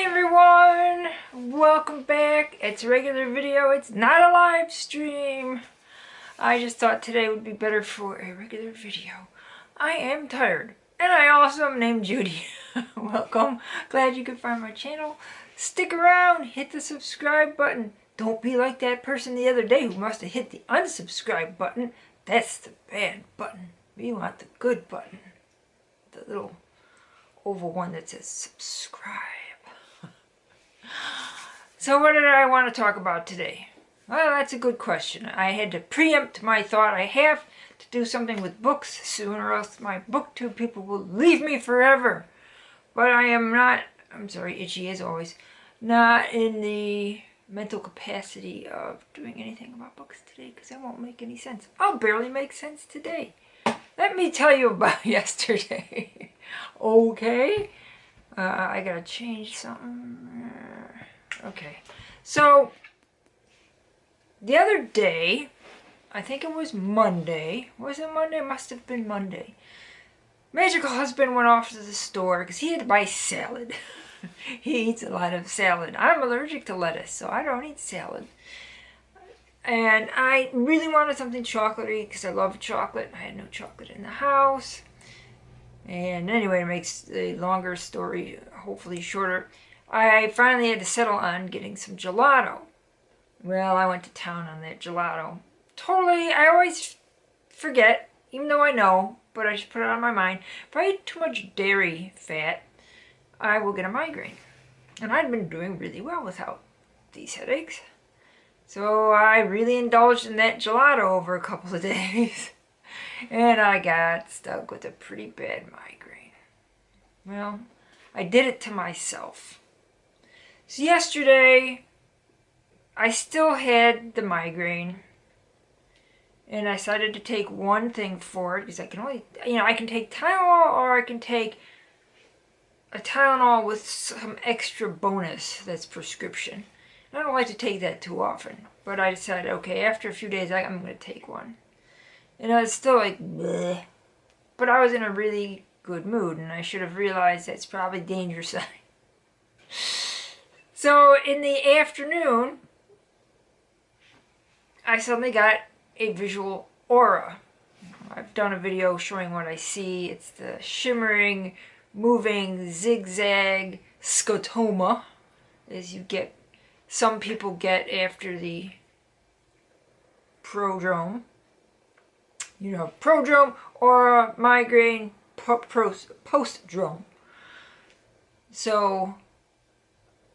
Hey everyone! Welcome back. It's a regular video. It's not a live stream. I just thought today would be better for a regular video. I am tired. And I also am named Judy. Welcome. Glad you could find my channel. Stick around. Hit the subscribe button. Don't be like that person the other day who must have hit the unsubscribe button. That's the bad button. We want the good button. The little oval one that says subscribe. So what did I want to talk about today? Well, that's a good question. I had to preempt my thought. I have to do something with books soon, or else my booktube people will leave me forever. But I am not, I'm sorry, itchy as always, not in the mental capacity of doing anything about books today, because that won't make any sense. I'll barely make sense today. Let me tell you about yesterday. Okay? I gotta change something. Okay. So, the other day, I think it was Monday. Was it Monday? It must have been Monday. Magical husband went off to the store because he had to buy salad. He eats a lot of salad. I'm allergic to lettuce, so I don't eat salad. And I really wanted something chocolatey because I love chocolate. I had no chocolate in the house. And anyway, to make the longer story hopefully shorter, I finally had to settle on getting some gelato. Well, I went to town on that gelato. Totally, I always forget, even though I know, but I just put it on my mind. If I eat too much dairy fat, I will get a migraine. And I'd been doing really well without these headaches. So I really indulged in that gelato over a couple of days. And I got stuck with a pretty bad migraine. Well, I did it to myself. So yesterday, I still had the migraine. And I decided to take one thing for it, because I can only, I can take Tylenol, or I can take a Tylenol with some extra bonus that's prescription. I don't like to take that too often. But I decided, okay, after a few days, I'm going to take one. And I was still like, bleh. But I was in a really good mood, and I should have realized that's probably a danger sign. So in the afternoon, I suddenly got a visual aura. I've done a video showing what I see. It's the shimmering, moving, zigzag scotoma, as you get, some people get after the prodrome. Prodrome, aura, migraine, postdrome. So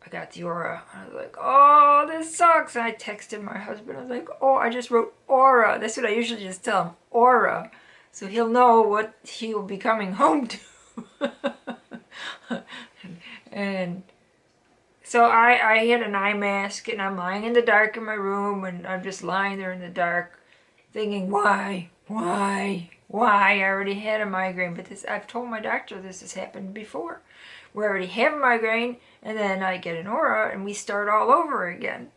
I got the aura. I was like, oh, this sucks. And I texted my husband. I was like, oh, I just wrote aura. That's what I usually just tell him, aura. So he'll know what he will be coming home to. And so I had an eye mask, and I'm lying in the dark in my room, and I'm just lying there in the dark thinking, why? I already had a migraine, but I've told my doctor this has happened before. We already have a migraine, and then I get an aura, and we start all over again.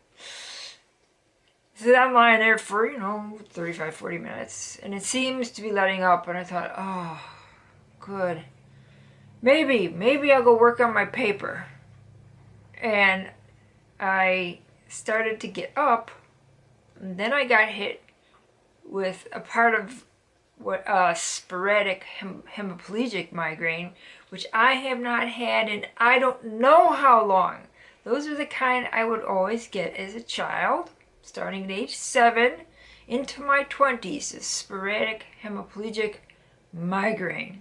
So I'm lying there for, 35, 40 minutes, and it seems to be letting up, and I thought, oh, good. Maybe I'll go work on my paper. And I started to get up, and then I got hit with a part of what sporadic hemiplegic migraine, which I have not had in I don't know how long. Those are the kind I would always get as a child, starting at age 7 into my 20s, is sporadic hemiplegic migraine.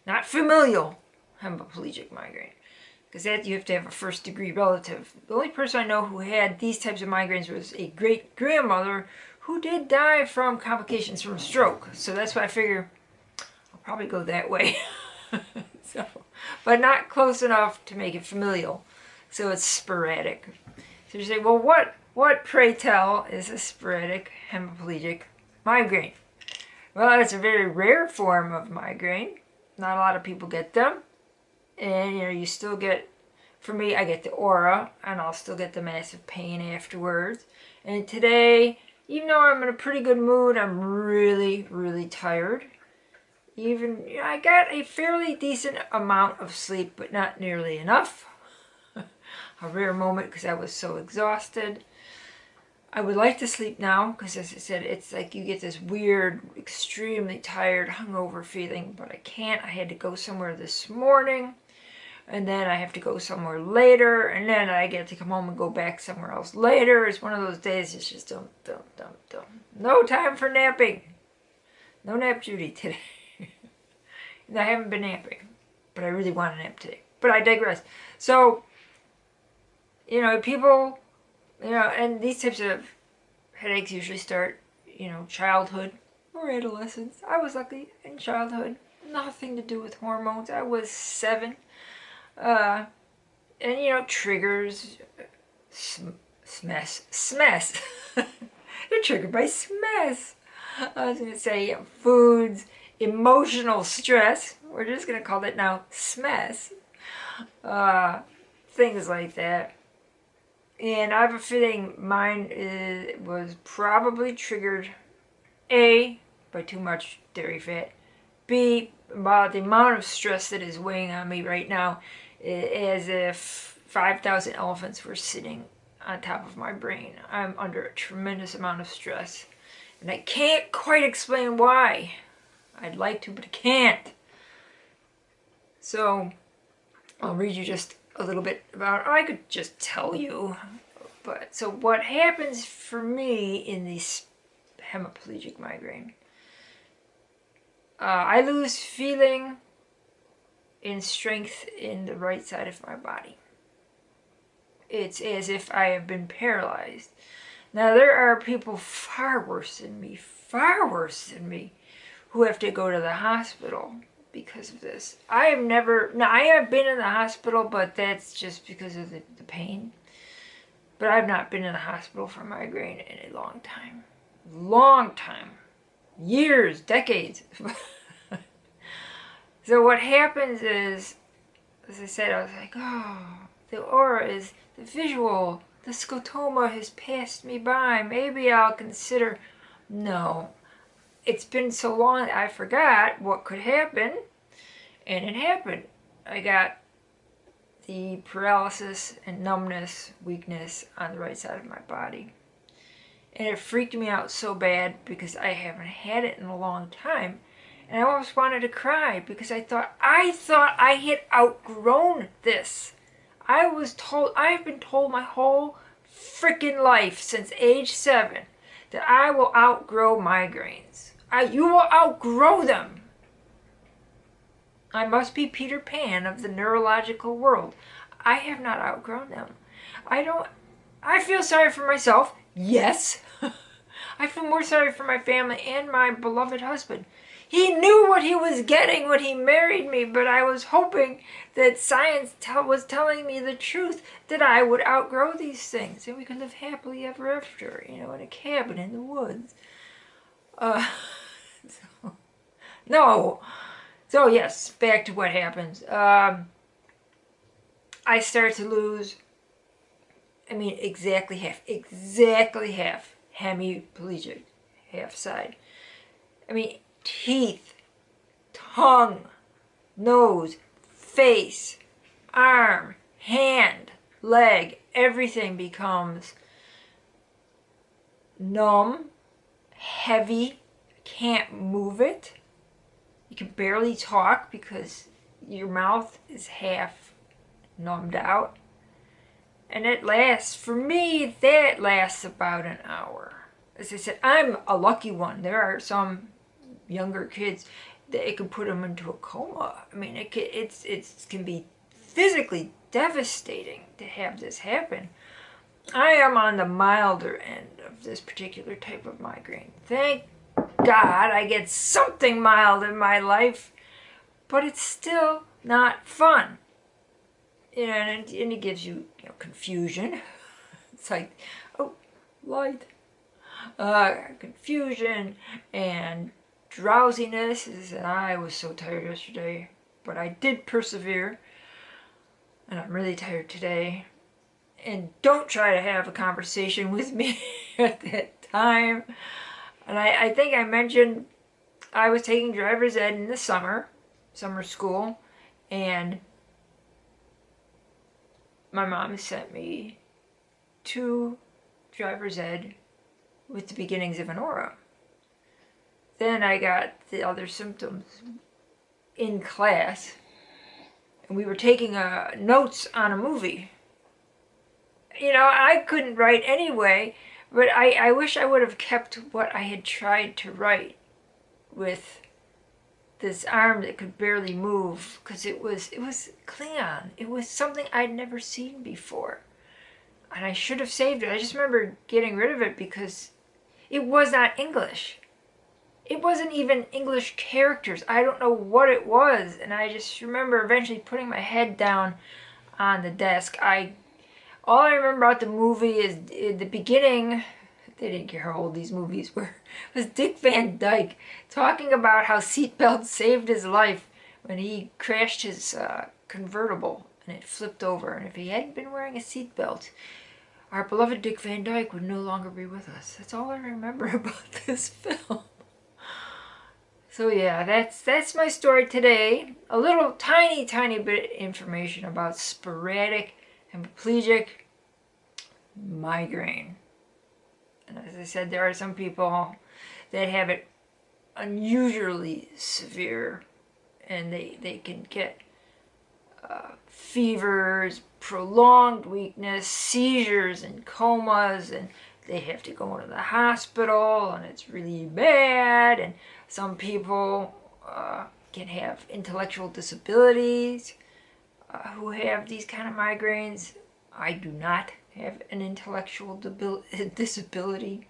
Not familial hemiplegic migraine, because that you have to have a first degree relative. The only person I know who had these types of migraines was a great grandmother who did die from complications from a stroke. So that's why I figure I'll probably go that way. But not close enough to make it familial. So it's sporadic. So you say, well, what pray tell is a sporadic hemiplegic migraine? Well, it's a very rare form of migraine. Not a lot of people get them. And you still get, for me, I get the aura, and I'll still get the massive pain afterwards. And today, even though I'm in a pretty good mood, I'm really, really tired. I got a fairly decent amount of sleep, but not nearly enough. a rare moment because I was so exhausted. I would like to sleep now because, as I said, it's like you get this weird, extremely tired, hungover feeling, but I can't. I had to go somewhere this morning, and then I have to go somewhere later, and then I get to come home and go back somewhere else later. It's one of those days, it's just don't. No time for napping. No nap duty today. I haven't been napping, but I really want to nap today. But I digress. So, people, and these types of headaches usually start, childhood or adolescence. I was lucky in childhood. Nothing to do with hormones. I was 7. And, triggers, smes. They're triggered by smes. I was going to say foods, emotional stress. We're just going to call it now smes. Things like that. And I have a feeling mine was probably triggered, A, by too much dairy fat, B, by the amount of stress that is weighing on me right now, as if 5,000 elephants were sitting on top of my brain. I'm under a tremendous amount of stress, and I can't quite explain why. I'd like to, but I can't. So, I'll read you just a little bit about, I could just tell you, but so what happens for me in this hemiplegic migraine, I lose feeling in strength in the right side of my body. It's as if I have been paralyzed. Now there are people far worse than me, who have to go to the hospital because of this. I have been in the hospital, but that's just because of the pain. But I've not been in the hospital for migraine in a long time. Long time. Years, decades. So what happens is, as I said, I was like, oh, the aura is, the visual, the scotoma has passed me by. Maybe I'll consider, no. It's been so long I forgot what could happen, and it happened. I got the paralysis and numbness, weakness on the right side of my body. And it freaked me out so bad because I haven't had it in a long time. And I almost wanted to cry because I thought I had outgrown this. I've been told my whole freaking life since age 7 that I will outgrow migraines. You will outgrow them. I must be Peter Pan of the neurological world. I have not outgrown them. I feel sorry for myself. Yes. I feel more sorry for my family and my beloved husband. He knew what he was getting when he married me, but I was hoping that science was telling me the truth, that I would outgrow these things and we could live happily ever after, in a cabin in the woods. No. So yes, back to what happens. I start to lose, exactly half, hemiplegic, half side. Teeth, tongue, nose, face, arm, hand, leg, everything becomes numb, heavy, can't move it. You can barely talk because your mouth is half numbed out. And it lasts, for me, that lasts about an hour. As I said, I'm a lucky one. There are some younger kids that it can put them into a coma. It can be physically devastating to have this happen. I am on the milder end of this particular type of migraine. Thank God I get something mild in my life, but it's still not fun. And it gives you, confusion. It's like, oh, light. Confusion and drowsiness. I was so tired yesterday, but I did persevere, and I'm really tired today. And don't try to have a conversation with me at that time. And I think I mentioned I was taking driver's ed in the summer school, and my mom sent me to driver's ed with the beginnings of an aura. Then I got the other symptoms in class, and we were taking notes on a movie. You know, I couldn't write anyway, but I wish I would have kept what I had tried to write with this arm that could barely move, because it was Klingon. It was something I'd never seen before. And I should have saved it. I just remember getting rid of it because it was not English. It wasn't even English characters. I don't know what it was. And I just remember eventually putting my head down on the desk. All I remember about the movie is in the beginning, they didn't care how old these movies were, was Dick Van Dyke talking about how seatbelts saved his life when he crashed his convertible and it flipped over. And if he hadn't been wearing a seatbelt, our beloved Dick Van Dyke would no longer be with us. That's all I remember about this film. So yeah, that's my story today. A little tiny bit of information about sporadic hemiplegic migraine. And as I said, there are some people that have it unusually severe, and they can get fevers, prolonged weakness, seizures and comas, and they have to go into the hospital, and it's really bad. And some people can have intellectual disabilities who have these kind of migraines. I do not have an intellectual disability.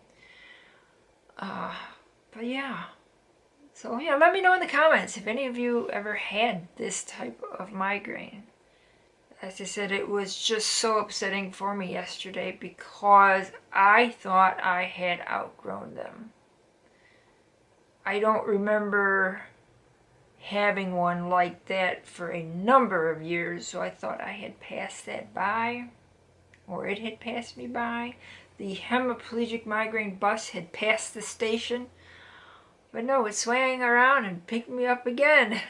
But yeah. So yeah, let me know in the comments if any of you ever had this type of migraine. As I said, it was just so upsetting for me yesterday because I thought I had outgrown them. I don't remember having one like that for a number of years, so I thought I had passed that by, or it had passed me by. The hemiplegic migraine bus had passed the station, but no, it's swaying around and picked me up again.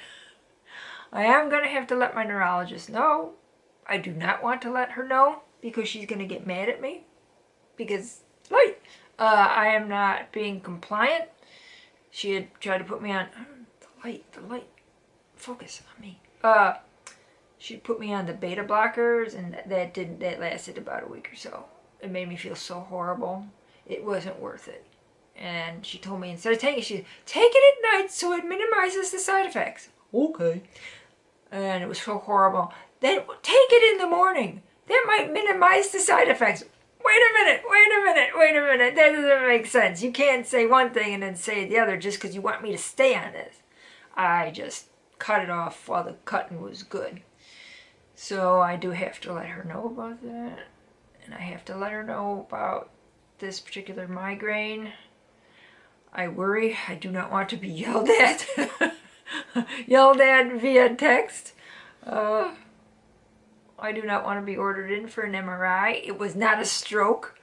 I am going to have to let my neurologist know. I do not want to let her know because she's going to get mad at me because I am not being compliant. She had tried to put me on the light, focus on me. She put me on the beta blockers, and that lasted about a week or so. It made me feel so horrible. It wasn't worth it. And she told me instead of taking it, she take it at night so it minimizes the side effects. Okay. And it was so horrible. Then take it in the morning. That might minimize the side effects. Wait a minute. That doesn't make sense. You can't say one thing and then say the other just because you want me to stay on this. I just cut it off while the cutting was good. So I do have to let her know about that. And I have to let her know about this particular migraine. I worry. I do not want to be yelled at. Yelled at via text. I do not want to be ordered in for an MRI. It was not a stroke.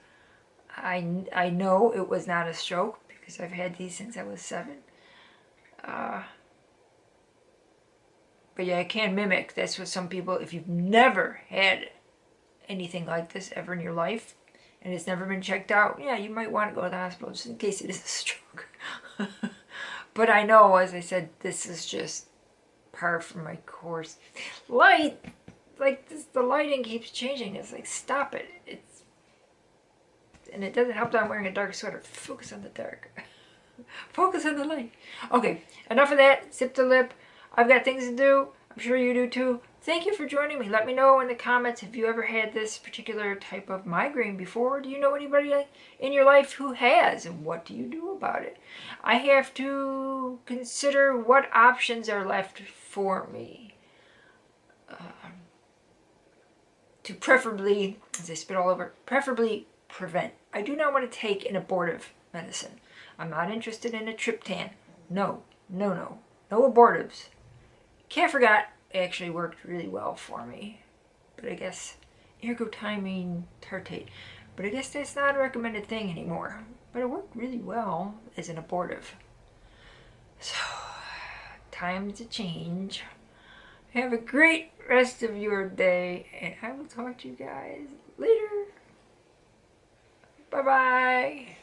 I know it was not a stroke because I've had these since I was 7. But yeah, I can mimic. That's what some people, if you've never had anything like this ever in your life and it's never been checked out, yeah, you might want to go to the hospital just in case it is a stroke. But I know, as I said, this is just par for my course. Light, like this, the lighting keeps changing. It's like, stop it. And it doesn't help that I'm wearing a dark sweater. Focus on the dark. Focus on the light. Okay, enough of that. Zip the lip. I've got things to do. I'm sure you do too. Thank you for joining me. Let me know in the comments if you ever had this particular type of migraine before. Do you know anybody in your life who has? And what do you do about it? I have to consider what options are left for me. To preferably, as I spit all over, preferably prevent. I do not want to take an abortive medicine. I'm not interested in a triptan. No. No abortives. Caforgot actually worked really well for me. But I guess ergotamine tartrate. But I guess that's not a recommended thing anymore. But it worked really well as an abortive. So, time to change. Have a great rest of your day, and I will talk to you guys later. Bye-bye.